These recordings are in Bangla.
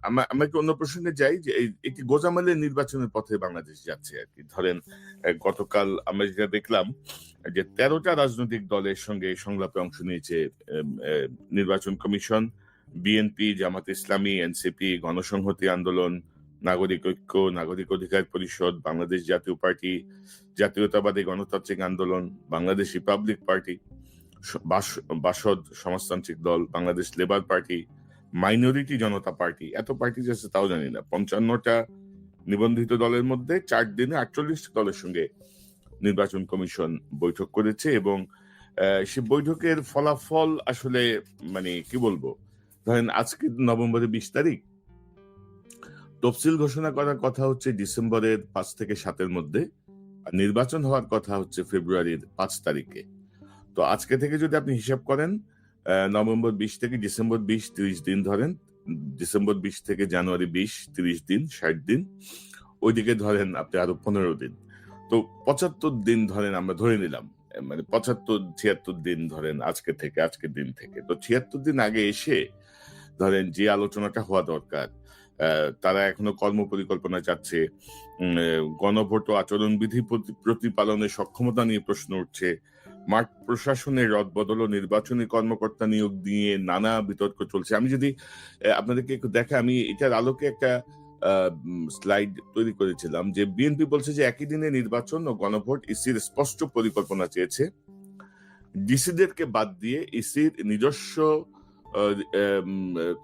আমরা একটু অন্য প্রসঙ্গে যাই, যে একটি গোজামালের নির্বাচনের পথে বাংলাদেশ যাচ্ছে আর কি। ধরেন গতকাল আমরা যেটা দেখলাম যে 13টা রাজনৈতিক দলের সঙ্গে সংলাপে অংশ নিয়েছে নির্বাচন commission, BNP, Jamaat Islami, NCP, গণসংহতি আন্দোলন, নাগরিক ঐক্য, নাগরিক অধিকার পরিষদ, বাংলাদেশ জাতীয় পার্টি, জাতীয়তাবাদী গণতান্ত্রিক আন্দোলন, বাংলাদেশ রিপাবলিক পার্টি, বাসদ সমাজতান্ত্রিক দল, বাংলাদেশ লেবার পার্টি, মাইনরিটি জনতা পার্টি। এত পার্টি আছে তাও জানি না। 55টা নিবন্ধিত দলের মধ্যে 4 দিনে 48টা দলের সঙ্গে নির্বাচন কমিশন বৈঠক করেছে, এবং সে বৈঠকের ফলাফল আসলে মানে কি বলবো, ধরেন আজকে নভেম্বরের 20 তারিখ, তফসিল ঘোষণা করার কথা হচ্ছে ডিসেম্বরের 5 থেকে 7-এর মধ্যে, নির্বাচন হওয়ার কথা হচ্ছে ফেব্রুয়ারির 5 তারিখে। তো আজকে থেকে যদি আপনি হিসাব করেন, নভেম্বর 20 থেকে ডিসেম্বর 20, 30 দিন ধরেন, ডিসেম্বর 20 থেকে জানুয়ারি 20, 30 দিন, 60 দিন, ওইদিকে ধরেন আপনি আরো 15 দিন। তো 75 দিন ধরেন, আমরা ধরে নিলাম, মানে 75-76 দিন ধরেন আজকের দিন থেকে। তো 76 দিন আগে এসে ধরেন যে আলোচনাটা হওয়া দরকার, তারা এখনো কর্ম পরিকল্পনা চাচ্ছে, গণভোট ও আচরণবিধি প্রতিপালনের সক্ষমতা নিয়ে প্রশ্ন উঠছে, মাঠ প্রশাসনের রদবদল ও নির্বাচনী কর্মকর্তা নিয়োগ নিয়ে নানা বিতর্ক চলছে। আমি যদি আপনাদেরকে একটু দেখা, আমি এটার আলোকে একটা স্লাইড তৈরি করেছিলাম, যে বিএনপি বলছে যে একই দিনে নির্বাচন ও গণভোট ইসির স্পষ্ট পরিকল্পনা চেয়েছে, ডিসিদেরকে বাদ দিয়ে ইসির নিজস্ব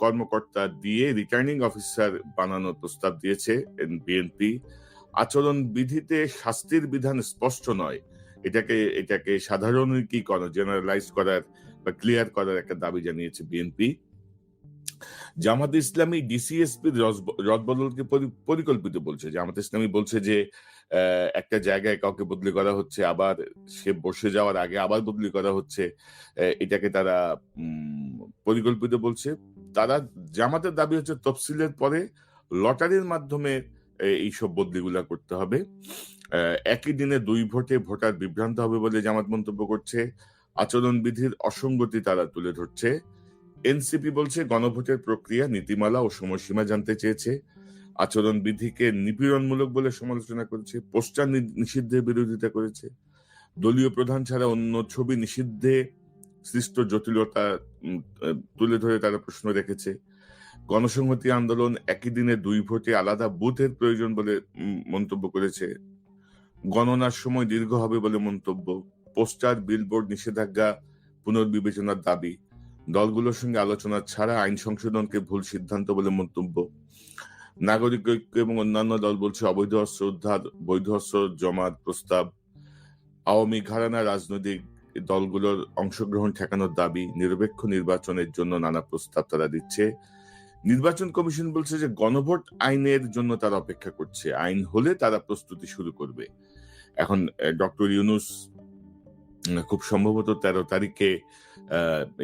কর্মকর্তা দিয়ে রিটার্নিং অফিসার বানানোর প্রস্তাব দিয়েছে বিএনপি। আচরণ বিধিতে শাস্তির বিধান স্পষ্ট নয়, এটাকে সাধারণীকরণ, জেনারেলাইজ করার বা ক্লিয়ার করার একটা দাবি জানিয়েছে বিএনপি। জামাত ইসলামী ডিসিএসপির রদবদলকে পরিকল্পিত বলছে। জামাত ইসলামী বলছে যে একটা জায়গায় কাউকে বদলি করা হচ্ছে, আবার সে বসে যাওয়ার আগে আবার বদলি করা হচ্ছে, এটাকে তারা পরিকল্পিত বলছে। তারা, জামাতের দাবি হচ্ছে তফসিলের পরে লটারির মাধ্যমে এইসব বদলিগুলা করতে হবে। একই দিনে 2 ভোটে ভোটার বিভ্রান্ত হবে বলে জামাত মন্তব্য করছে। আচরণ বিধির অসঙ্গতি তারা তুলে ধরছে। এনসিপি বলছে গণভোটের প্রক্রিয়া, নীতিমালা ও সময়সীমা জানতে চেয়েছে। আচরণ বিধিকে নিপীড়নমূলক বলে সমালোচনা করেছে। পোস্টার নিষিদ্ধের বিরোধিতা করেছে। দলীয় প্রধান ছাড়া অন্য ছবি নিষিদ্ধে সৃষ্ট জটিলতা তুলে ধরে তারা প্রশ্ন রেখেছে। গণসংহতি আন্দোলন একই দিনে 2 ভোটে আলাদা বুথের প্রয়োজন বলে মন্তব্য করেছে। গণনার সময় দীর্ঘ হবে বলে মন্তব্য। পোস্টার, বিলবোর্ড নিষেধাজ্ঞা পুনর্বিবেচনার দাবি। দলগুলোর সঙ্গে আলোচনা ছাড়া আইন সংশোধনকে ভুল সিদ্ধান্ত বলে মন্তব্য। নাগরিক ঐক্য এবং অন্যান্য দল বলছে অবৈধ অস্ত্র উদ্ধার, বৈধ অস্ত্র জমার প্রস্তাব। আওয়ামী ঘরানা রাজনৈতিক দলগুলোর অংশগ্রহণ ঠেকানোর দাবি। নিরপেক্ষ নির্বাচনের জন্য নানা প্রস্তাব তারা দিচ্ছে। নির্বাচন কমিশন বলছে যে গণভোট আইনের জন্য তারা অপেক্ষা করছে, আইন হলে তারা প্রস্তুতি শুরু করবে। এখন ডক্টর ইউনূস খুব সম্ভবত 13 তারিখে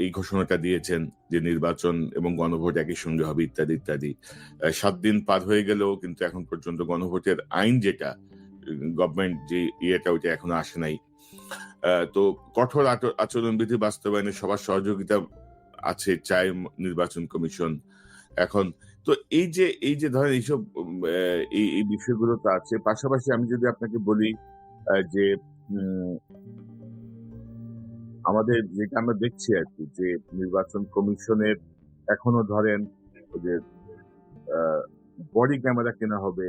এই ঘোষণাটা দিয়েছেন যে নির্বাচন এবং গণভোট একই সঙ্গে হবে, ইত্যাদি ইত্যাদি। 7 দিন পার হয়ে গেলেও কিন্তু এখন পর্যন্ত গণভোটের আইন যেটা গভর্নমেন্ট যে ওইটা এখনো আসে নাই। তো কঠোর আচরণবিধি বাস্তবায়নে সবার সহযোগিতা আছে চায় নির্বাচন কমিশন। এখন তো এই যে ধরেন এইসব এই বিষয়গুলো তো আছে। পাশাপাশি আমি যদি আপনাকে বলি যে আমাদের যেটা আমরা দেখছি আর কি, যে নির্বাচন কমিশনের এখনো ধরেন যে বডি ক্যামেরা কেনা হবে,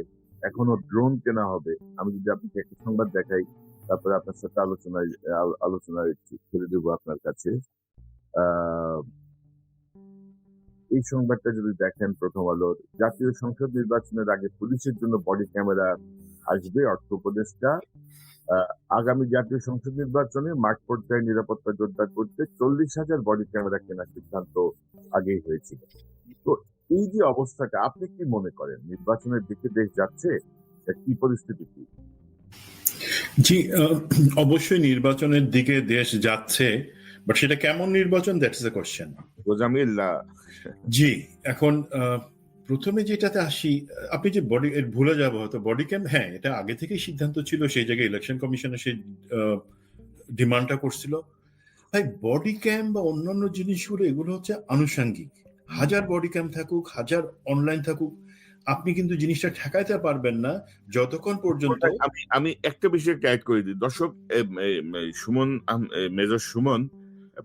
এখনো ড্রোন কেনা হবে। আমি যদি আপনাকে একটা সংবাদ দেখাই, তারপরে আপনার সাথে আলোচনায় ছেড়ে দেবো আপনার কাছে। এই সংবাদটা যদি দেখেন, প্রথম আলোর, জাতীয় সংসদ নির্বাচনের আগে পুলিশের জন্য বডি ক্যামেরা আসবে, অর্থ উপদেষ্টা। আগামী জাতীয় সংসদ নির্বাচনে মাঠ পর্যায়ে নিরাপত্তা জোরদার করতে 40,000 বডি ক্যামেরা কেনার সিদ্ধান্ত আগেই হয়েছিল। তো এই যে অবস্থাটা, আপনি কি মনে করেন নির্বাচনের দিকে দেশ যাচ্ছে, কি পরিস্থিতি কি? জি, অবশ্যই নির্বাচনের দিকে দেশ যাচ্ছে, বাট সেটা কেমন নির্বাচন, দ্যাটস দ্য কোশ্চেন। জি, এখন প্রথমে যেটাতে আসি, আপনি যে ভুলে যাবো হয়তো বডি ক্যাম, হ্যাঁ এটা আগে থেকেই সিদ্ধান্ত ছিল, সেই জায়গায় ইলেকশন কমিশনের সেই ডিমান্ডটা করছিল। ভাই বডি ক্যাম বা অন্যান্য জিনিসগুলো, এগুলো হচ্ছে আনুষঙ্গিক। হাজার বডি ক্যাম থাকুক, হাজার অনলাইন থাকুক, আপনি কিন্তু জিনিসটা ঠেকাইতে পারবেন না যতক্ষণ পর্যন্ত। আমি আমি একটা বিষয় ক্যাট করে দিই দর্শক। মেজর সুমন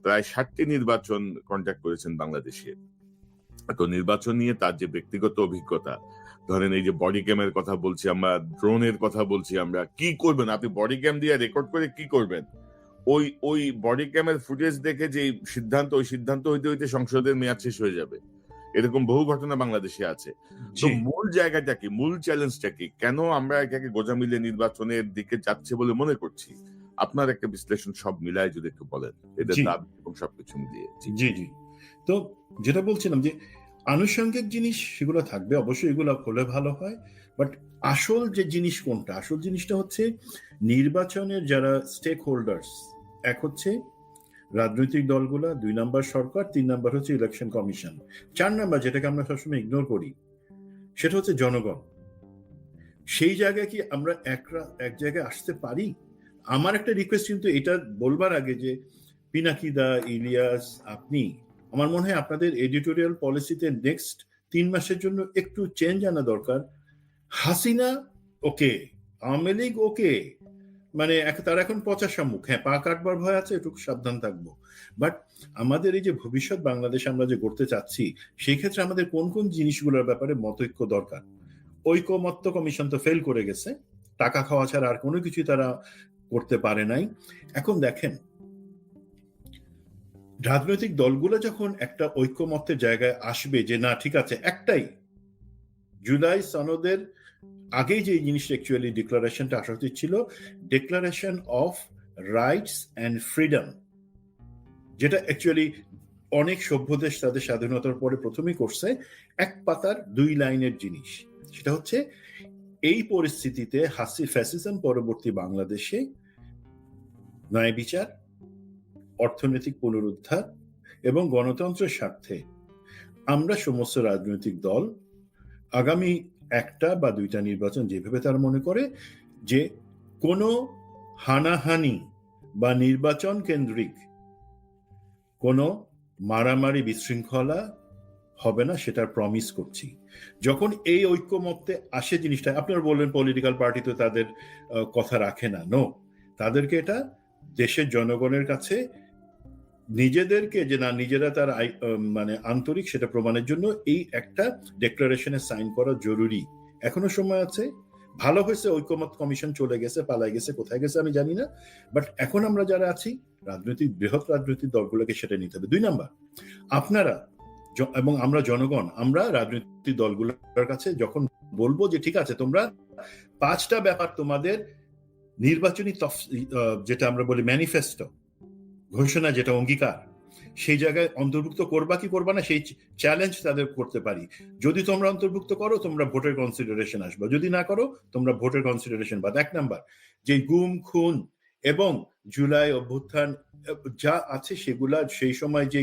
প্রায় 60টি নির্বাচন কন্ট্যাক্ট করেছেন বাংলাদেশে। তো নির্বাচন নিয়ে তার যে ব্যক্তিগত অভিজ্ঞতা, ধরেন এই যে বডি ক্যামের কথা বলছি আমরা, ড্রোনের কথা বলছি আমরা, কি করবেন আপনি বডি ক্যাম দিয়ে রেকর্ড করে কি করবেন? ওই বডি ক্যামের ফুটেজ দেখে যে ওই সিদ্ধান্ত হইতে হইতে সংসদের মেয়াদ শেষ হয়ে যাবে। এরকম বহু ঘটনা বাংলাদেশে আছে। তো মূল জায়গাটা কি, মূল চ্যালেঞ্জটা কি, কেন আমরা এটাকে গোঁজামিলে নির্বাচনের দিকে যাচ্ছে বলে মনে করছি? আপনার একটা বিশ্লেষণ সব মিলায় যদি একটু বলেন, এটা দাবি এবং সবকিছু মিলিয়ে। জি জি। তো যেটা বলছিলাম যে আনুষঙ্গিক জিনিস সেগুলো থাকবে, অবশ্যই এগুলো হলে ভালো হয়, বাট আসল যে জিনিস কোনটা, আসল জিনিসটা হচ্ছে নির্বাচনের যারা স্টেক হোল্ডার্স, এক হচ্ছে রাজনৈতিক দলগুলা, 2 নাম্বার সরকার, 3 নাম্বার হচ্ছে ইলেকশন কমিশন, 4 নাম্বার যেটাকে আমরা সবসময় ইগনোর করি সেটা হচ্ছে জনগণ। সেই জায়গায় কি আমরা এক জায়গায় আসতে পারি? আমার একটা রিকোয়েস্ট কিন্তু এটা বলবার আগে যে পিনাকিদা, ইলিয়াস, আপনি, আমার মনে হয় আপনাদের এডিটোরিয়াল পলিসিতে নেক্সট 3 মাসের জন্য একটু চেঞ্জ আনা দরকার। হাসিনা ওকে, আওয়ামী লীগ ওকে, মানে তার এখন পচা মুখ, হ্যাঁ পা কাটবার ভয় আছে, একটু সাবধান থাকবো। বাট আমাদের এই যে ভবিষ্যৎ বাংলাদেশ আমরা যে গড়তে চাচ্ছি, সেই ক্ষেত্রে আমাদের কোন কোন জিনিসগুলোর ব্যাপারে মতৈক্য দরকার। ঐকমত্য কমিশন তো ফেল করে গেছে, টাকা খাওয়া ছাড়া আর কোনো কিছুই তারা করতে পারে নাই। এখন দেখেন, রাজনৈতিক দলগুলো যখন একটা ঐকমত্যের জায়গায় আসবে যে না ঠিক আছে, একটাই জুলাই সনদের আগেই যে জিনিসটা অ্যাকচুয়ালি ডিক্লারেশনটা আসা উচিত ছিল, declaration of rights and freedom, যেটা অ্যাকচুয়ালি অনেক সভ্য দেশ তাদের স্বাধীনতার পরে প্রথমেই করছে, 1 পাতার 2 লাইনের জিনিস। সেটা হচ্ছে এই পরিস্থিতিতে ফ্যাসিজম পরবর্তী বাংলাদেশে ন্যায় বিচার, অর্থনৈতিক পুনরুদ্ধার এবং গণতন্ত্রের স্বার্থে আমরা সমস্ত রাজনৈতিক দল আগামী 1টা বা 2টা নির্বাচন যেভাবে তারা মনে করে যে কোনো হানাহানি বা নির্বাচন কেন্দ্রিক কোনো মারামারি বিশৃঙ্খলা হবে না, সেটার প্রমিস করছি। যখন এই ঐক্যমত্যে আসে জিনিসটা, আপনারা বললেন পলিটিক্যাল পার্টি তো তাদের কথা রাখে না, নো, তাদেরকে এটা দেশের জনগণের কাছে নিজেদেরকে যে না নিজেরা তার মানে আন্তরিক সেটা প্রমাণের জন্য এই একটা ডিক্লারেশনে সাইন করা জরুরি। এখনো সময় আছে। ভালো হয়েছে ঐকমত্য কমিশন চলে গেছে, পালাই গেছে, কোথায় গেছে আমি জানি না, বাট এখন আমরা যারা আছি বৃহৎ রাজনৈতিক দলগুলোকে সেটা নিতে হবে। 2 নাম্বার, আপনারা এবং আমরা জনগণ, আমরা রাজনৈতিক দলগুলোর কাছে যখন বলবো যে ঠিক আছে তোমরা 5টা ব্যাপার তোমাদের নির্বাচনী যেটা আমরা বলি ম্যানিফেস্টো, ঘোষণা, যেটা অঙ্গীকার, সেই জায়গায় অন্তর্ভুক্ত করবা কি করবা না সেই চ্যালেঞ্জ তাদের করতে পারি। যদি তোমরা অন্তর্ভুক্ত করো তোমরা ভোটের কনসিডারেশন আসবা, যদি না করো তোমরা ভোটের কনসিডারেশন বাদ। 1 নাম্বার, যে গুম খুন এবং জুলাই অভ্যুত্থান যা আছে সেগুলা, সেই সময় যে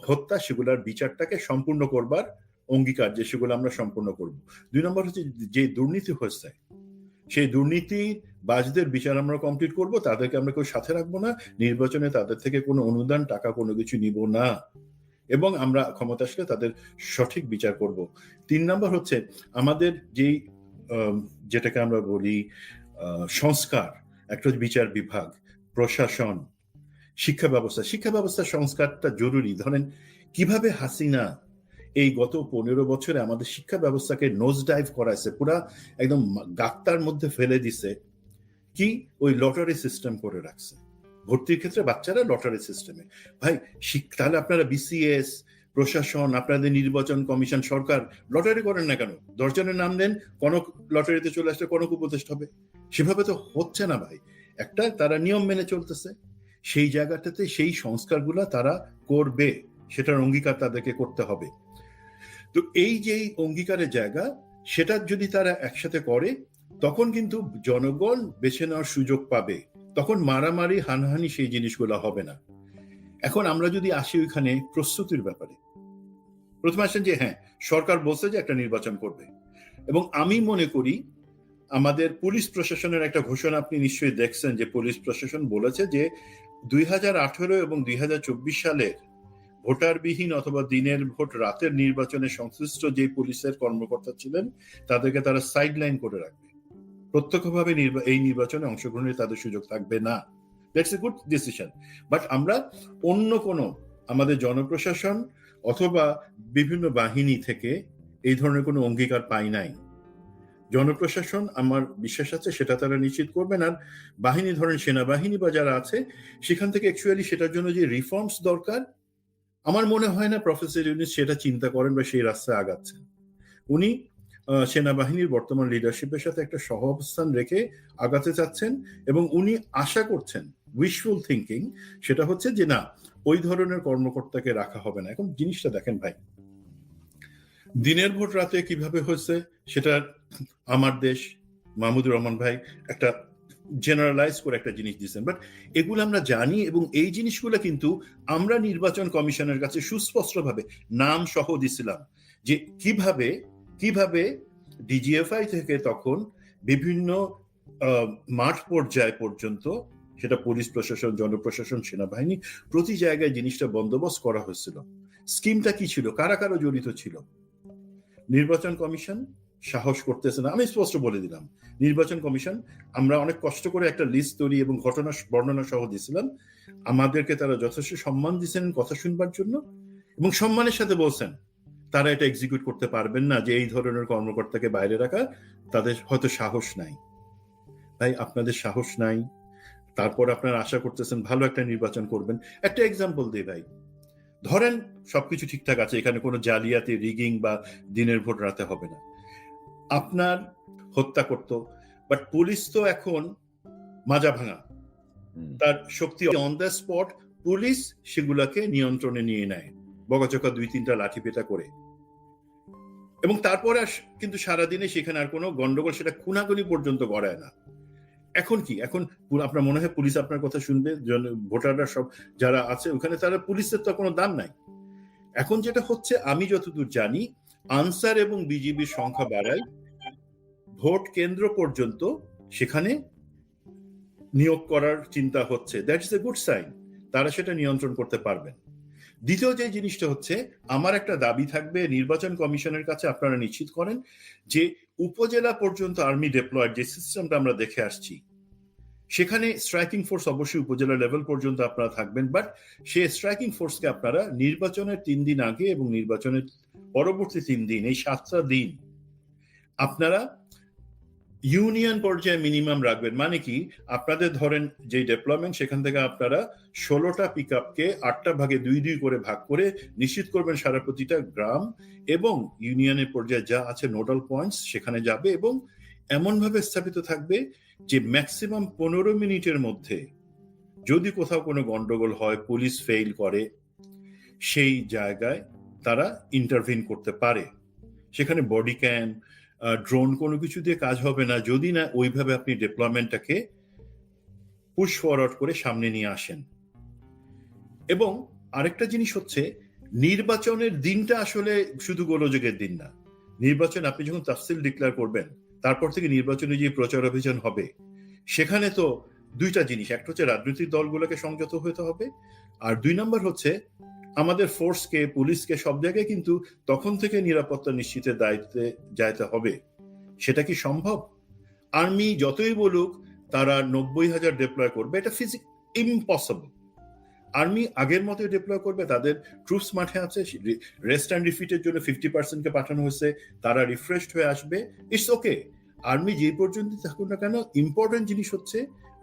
হত্যা, সেগুলার বিচারটাকে সম্পূর্ণ করবার অঙ্গীকার, যে সেগুলো আমরা সম্পূর্ণ করব। 2 নম্বর হচ্ছে যে দুর্নীতি হচ্ছে সেই দুর্নীতি বাজদের বিচার আমরা কমপ্লিট করব, তাদেরকে আমরা কেউ সাথে রাখবো না, নির্বাচনে তাদের থেকে কোনো অনুদান টাকা কোনো কিছু নিব না, এবং আমরা ক্ষমতা আসলে তাদের সঠিক বিচার করব। 3 নম্বর হচ্ছে আমাদের যেই যেটাকে আমরা বলি সংস্কার, একটা বিচার বিভাগ, প্রশাসন, শিক্ষা ব্যবস্থা সংস্কারটা জরুরি। ধরেন কিভাবে হাসিনা এই গত 15 বছরে আমাদের শিক্ষা ব্যবস্থাকে নোজ ডাইভ করাইছে, পুরা একদম গাত্তার মধ্যে ফেলে দিছে। কি ওই লটারি সিস্টেম করে রাখছে, ভর্তির ক্ষেত্রে বাচ্চারা লটারি সিস্টেমে। ভাই তাহলে আপনারা বিসিএস, প্রশাসন, আপনাদের নির্বাচন কমিশন, সরকার লটারি করেন না কেন? 10 জনের নাম দেন, কনক লটারিতে চলে আসলে কনক উপদেষ্টা হবে। সেভাবে তো হচ্ছে না ভাই, একটা তারা নিয়ম মেনে চলতেছে। সেই জায়গাটাতে সেই সংস্কারগুলা তারা করবে, সেটার অঙ্গীকার তাদেরকে করতে হবে। তো এই যে অঙ্গীকারের জায়গা, সেটা যদি তারা একসাথে করে তখন কিন্তু জনগণ বেছে নেওয়ার সুযোগ পাবে, তখন মারামারি হানাহানি সেই জিনিসগুলো হবে না। এখন আমরা যদি আসি ওইখানে প্রস্তুতির ব্যাপারে, প্রথমে আসেন যে হ্যাঁ সরকার বলছে যে একটা নির্বাচন করবে, এবং আমি মনে করি আমাদের পুলিশ প্রশাসনের একটা ঘোষণা আপনি নিশ্চয়ই দেখছেন, যে পুলিশ প্রশাসন বলেছে যে 2018 এবং 2024 সালের ভোটারবিহীন অথবা দিনের ভোট রাতের নির্বাচনে সংশ্লিষ্ট যে পুলিশের কর্মকর্তা ছিলেন তাদেরকে তারা সাইডলাইন করে রাখবে, প্রত্যক্ষভাবে এই নির্বাচনে অংশগ্রহণের তাদের সুযোগ থাকবে না। That's a good decision. But আমরা অন্য কোনো আমাদের জনপ্রশাসন অথবা বিভিন্ন বাহিনী থেকে এই ধরনের কোনো অঙ্গীকার পাই নাই। জনপ্রশাসন আমার বিশ্বাস আছে সেটা তারা নিশ্চিত করবেন। আর বাহিনী ধরেন সেনাবাহিনী বা যারা আছে সেখান থেকে অ্যাকচুয়ালি সেটার জন্য যে রিফর্মস দরকার আমার মনে হয় না প্রফেসর ইউনূস সেটা চিন্তা করেন বা সেই রাস্তায় আগাচ্ছেন। উনি সেনাবাহিনীর বর্তমান লিডারশিপের সাথে একটা সহ অবস্থান রেখে আগাতে চাচ্ছেন এবং উনি আশা করছেন, উইশফুল থিঙ্কিং, সেটা হচ্ছে যে না ওই ধরনের কর্মকর্তাকে রাখা হবে না। এখন জিনিসটা দেখেন ভাই, দিনের ভোট রাতে কিভাবে হয়েছে সেটা আমার দেশ মাহমুদুর রহমান ভাই একটা জেনারেলাইজ করে একটা জিনিস দিচ্ছেন, বাট এগুলো আমরা জানি এবং এই জিনিসগুলো কিন্তু আমরা নির্বাচন কমিশনের কাছে সুস্পষ্টভাবে নাম সহ দিছিলাম যে কিভাবে ডিজিএফআই থেকে তখন বিভিন্ন মাঠ পর্যায় পর্যন্ত সেটা পুলিশ প্রশাসন, জনপ্রশাসন, সেনাবাহিনী প্রতি জায়গায় জিনিসটা বন্দোবস্ত করা হয়েছিল। স্কিমটা কি ছিল, কারা কারা জড়িত ছিল। নির্বাচন কমিশন সাহস করতেছে না, আমি স্পষ্ট বলে দিলাম। নির্বাচন কমিশন আমরা অনেক কষ্ট করে একটা লিস্ট তৈরি এবং ঘটনা বর্ণনা সহ দিয়েছিলাম, আমাদেরকে তারা যথেষ্ট সম্মান দিয়েছেন কথা শুনবার জন্য এবং সম্মানের সাথে বলছেন তারা এটা এক্সিকিউট করতে পারবেন না, যে এই ধরনের কর্মকর্তাকে বাইরে রাখা তাদের হয়তো সাহস নাই। তাই আপনাদের সাহস নাই, তারপর আপনারা আশা করতেছেন ভালো একটা নির্বাচন করবেন। একটা এক্সাম্পল দিই ভাই, ধরেন সবকিছু ঠিকঠাক আছে, এখানে কোনো জালিয়াতি, রিগিং বা দিনের ভোট রাতে হবে না, আপনার হত্যা করত, বাট পুলিশ তো এখন মাজা ভাঙা, তার শক্তি অন দ্য স্পট, পুলিশ সেগুলাকে নিয়ন্ত্রণে নিয়ে নেয় বকাচকা 2-3টা লাঠি পেটা করে, এবং তারপরে কিন্তু সারাদিনে সেখানে আর কোনো গন্ডগোল, সেটা খুনাখুনি পর্যন্ত গড়ায় না। এখন কি, এখন আপনার মনে হয় পুলিশ আপনার কথা শুনবে? ভোটাররা সব যারা আছে ওখানে, তারা পুলিশের তো কোনো দাম নাই। এখন যেটা হচ্ছে, আমি যতদূর জানি আনসার এবং বিজিবির সংখ্যা বাড়ায়, ভোট কেন্দ্র পর্যন্ত সেখানে নিয়োগ করার চিন্তা হচ্ছে। That is a good sign, তারা সেটা নিয়ন্ত্রণ করতে পারবেন। দ্বিতীয় যে জিনিসটা হচ্ছে, আমার একটা দাবি থাকবে নির্বাচন কমিশনের কাছে, আপনারা নিশ্চিত করেন যে উপজেলা পর্যন্ত আর্মি ডেপ্লয়েড যে সিস্টেমটা আমরা দেখে আসছি, সেখানে স্ট্রাইকিং ফোর্স অবশ্যই উপজেলা লেভেল পর্যন্ত আপনারা থাকবেন, বাট সেই স্ট্রাইকিং ফোর্সকে আপনারা নির্বাচনের 3 দিন আগে এবং নির্বাচনের পরবর্তী 3 দিন, এই 7টা দিন আপনারা ইউনিয়ন পর্যায়ে মিনিমাম রাখবেন। মানে কি, আপনাদের ধরেন যে ডেপ্লয়মেন্ট, সেখান থেকে আপনারা 16টা পিক আপকে 8টা ভাগে 2 করে ভাগ করে নিশ্চিত করবেন সারা প্রতিটা গ্রাম এবং ইউনিয়নের পর্যায়ে যা আছে নোডাল পয়েন্টস সেখানে যাবে, এবং এমনভাবে স্থাপিত থাকবে যে ম্যাক্সিমাম 15 মিনিটের মধ্যে যদি কোথাও কোনো গন্ডগোল হয়, পুলিশ ফেইল করে, সেই জায়গায় তারা ইন্টারভিন করতে পারে। সেখানে বডি ক্যাম, ড্রোন কোনো কিছু দিয়ে কাজ হবে না, যদি না ওইভাবে আপনি ডেপ্লয়মেন্টটাকে পুশ ফরওয়ার্ড করে সামনে নিয়ে আসেন। এবং আরেকটা জিনিস হচ্ছে, নির্বাচনের দিনটা আসলে শুধু গোলযোগের দিন না। নির্বাচন আপনি যখন তাফসিল ডিক্লেয়ার করবেন, তারপর থেকে নির্বাচনে যে প্রচার অভিযান হবে, সেখানে তো 2টা জিনিস, একটা হচ্ছে রাজনৈতিক দলগুলোকে সংযত হতে হবে, আর 2 নম্বর হচ্ছে আমাদের ফোর্সকে, পুলিশকে সব জায়গায় কিন্তু তখন থেকে নিরাপত্তা নিশ্চিতের দায়িত্বে যাইতে হবে। সেটা কি সম্ভব? আর্মি যতই বলুক তারা 90,000 ডিপ্লয় করবে, এটা ইম্পসিবল। আর্মি আগের মতো ডিপ্লয় করবে, তাদের ট্রুপস মাঠে আছে, রেস্ট অ্যান্ড রিফিটের জন্য 50%কে পাঠানো হয়েছে, তারা রিফ্রেশড হয়ে আসবে, ইটস ওকে। আর্মি যে পর্যন্ত থাকুক না কেন, ইম্পর্টেন্ট জিনিস হচ্ছে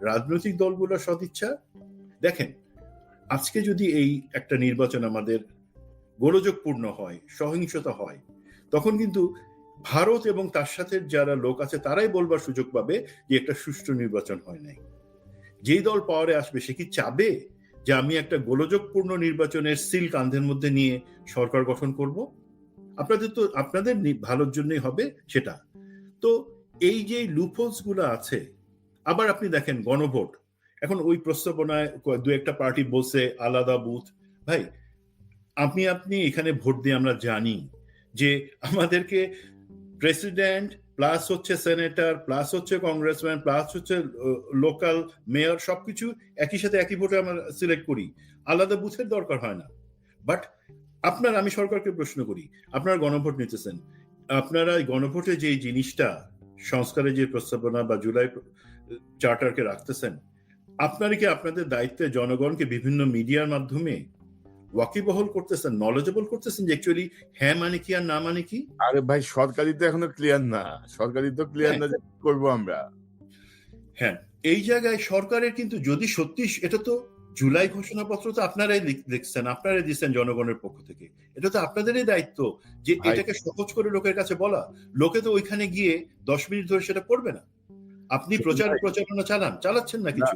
রাজনৈতিক দলগুলোর সদিচ্ছা। দেখেন, আজকে যদি এই একটা নির্বাচন আমাদের গোলযোগপূর্ণ হয়, সহিংসতা হয়, তখন কিন্তু ভারত এবং তার সাথে যারা লোক আছে তারাই বলবার সুযোগ পাবে যে একটা সুষ্ঠু নির্বাচন হয় নাই। যেই দল পাওয়ারে আসবে সে কি চাবে যে আমি একটা গোলযোগপূর্ণ নির্বাচনের সিল কাঁধের মধ্যে নিয়ে সরকার গঠন করব? আপনাদের ভালোর জন্যই হবে সেটা। তো এই যে লুপহোলস গুলো আছে, আবার আপনি দেখেন গণভোট, এখন ওই প্রস্তাবনায় 2-একটা পার্টি বলছে আলাদা বুথ। ভাই, আপনি এখানে ভোট দিয়ে আমরা জানি যে আমাদেরকে প্রেসিডেন্ট প্লাস হচ্ছে সেনেটর প্লাস হচ্ছে কংগ্রেসম্যান প্লাস হচ্ছে লোকাল মেয়র সবকিছু একই সাথে একই ভোটে আমরা সিলেক্ট করি, আলাদা বুথের দরকার হয় না। বাট আমি সরকারকে প্রশ্ন করি, আপনারা গণভোট নিতেছেন, আপনারা এই গণভোটে যে জিনিসটা সংস্কারের যে প্রস্তাবনা বা জুলাই চার্টারকে রাখতেছেন, আপনারা কি আপনাদের দায়িত্বে জনগণকে বিভিন্ন মিডিয়ার মাধ্যমে ওয়াকিবহল করতেছেন, নলেজেবল করতেছেন যে অ্যাকচুয়ালি হ্যাঁ মানে কি আর না মানে কি? আরে ভাই, সরকারি তো এখনো ক্লিয়ার না, সরকারি তো ক্লিয়ার হ্যাঁ। না যে কি করবো আমরা। হ্যাঁ, এই জায়গায় সরকারের কিন্তু যদি সত্যি, এটা তো জুলাই ঘোষণাপত্র তো আপনারাই লিখছেন, আপনারাই দিচ্ছেন জনগণের পক্ষ থেকে, এটা তো আপনাদেরই দায়িত্ব যে ভাই, এটাকে সহজ করে লোকের কাছে বলা। লোকে তো ওইখানে গিয়ে 10 মিনিট ধরে সেটা পড়বে না। আপনি ভাই, প্রচারণা চালাচ্ছেন না না, কিছু।